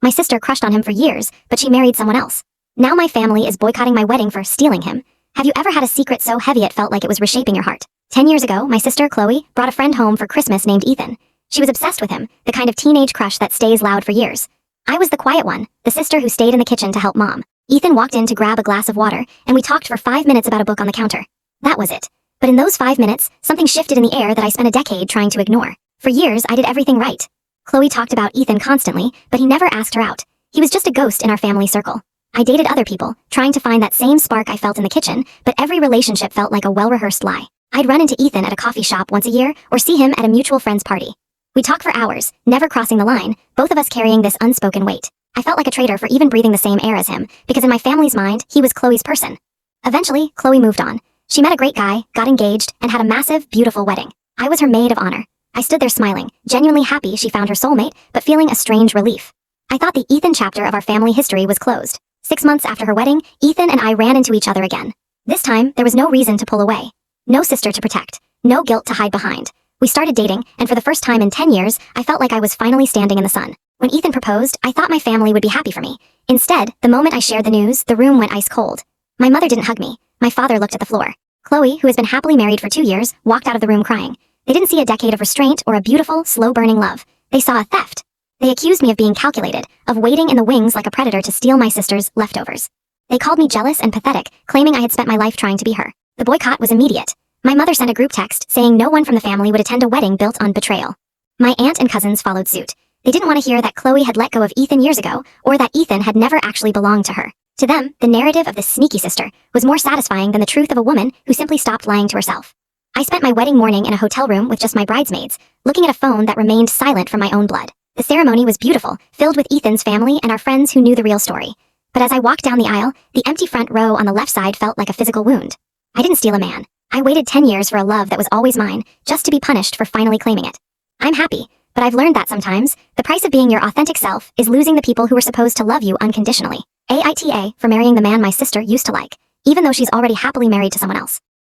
My sister crushed on him for years, but she married someone else. Now my family is boycotting my wedding for stealing him. Have you ever had a secret so heavy it felt like it was reshaping your heart? 10 years ago, my sister, Chloe, brought a friend home for Christmas named Ethan. She was obsessed with him, the kind of teenage crush that stays loud for years. I was the quiet one, the sister who stayed in the kitchen to help mom. Ethan walked in to grab a glass of water, and we talked for 5 minutes about a book on the counter. That was it. But in those 5 minutes, something shifted in the air that I spent a decade trying to ignore. For years, I did everything right. Chloe talked about Ethan constantly, but he never asked her out. He was just a ghost in our family circle. I dated other people, trying to find that same spark I felt in the kitchen, but every relationship felt like a well-rehearsed lie. I'd run into Ethan at a coffee shop once a year, or see him at a mutual friend's party. We'd talk for hours, never crossing the line, both of us carrying this unspoken weight. I felt like a traitor for even breathing the same air as him, because in my family's mind, he was Chloe's person. Eventually, Chloe moved on. She met a great guy, got engaged, and had a massive, beautiful wedding. I was her maid of honor. I stood there smiling, genuinely happy she found her soulmate, but feeling a strange relief. I thought the Ethan chapter of our family history was closed. 6 months after her wedding, Ethan and I ran into each other again. This time, there was no reason to pull away. No sister to protect. No guilt to hide behind. We started dating, and for the first time in 10 years, I felt like I was finally standing in the sun. When Ethan proposed, I thought my family would be happy for me. Instead, the moment I shared the news, the room went ice cold. My mother didn't hug me. My father looked at the floor. Chloe, who has been happily married for 2 years, walked out of the room crying. They didn't see a decade of restraint or a beautiful, slow-burning love. They saw a theft. They accused me of being calculated, of waiting in the wings like a predator to steal my sister's leftovers. They called me jealous and pathetic, claiming I had spent my life trying to be her. The boycott was immediate. My mother sent a group text saying no one from the family would attend a wedding built on betrayal. My aunt and cousins followed suit. They didn't want to hear that Chloe had let go of Ethan years ago, or that Ethan had never actually belonged to her. To them, the narrative of this sneaky sister was more satisfying than the truth of a woman who simply stopped lying to herself. I spent my wedding morning in a hotel room with just my bridesmaids, looking at a phone that remained silent from my own blood. The ceremony was beautiful, filled with Ethan's family and our friends who knew the real story. But as I walked down the aisle, the empty front row on the left side felt like a physical wound. I didn't steal a man. I waited 10 years for a love that was always mine, just to be punished for finally claiming it. I'm happy, but I've learned that sometimes, the price of being your authentic self is losing the people who were supposed to love you unconditionally. AITA for marrying the man my sister used to like, even though she's already happily married to someone else.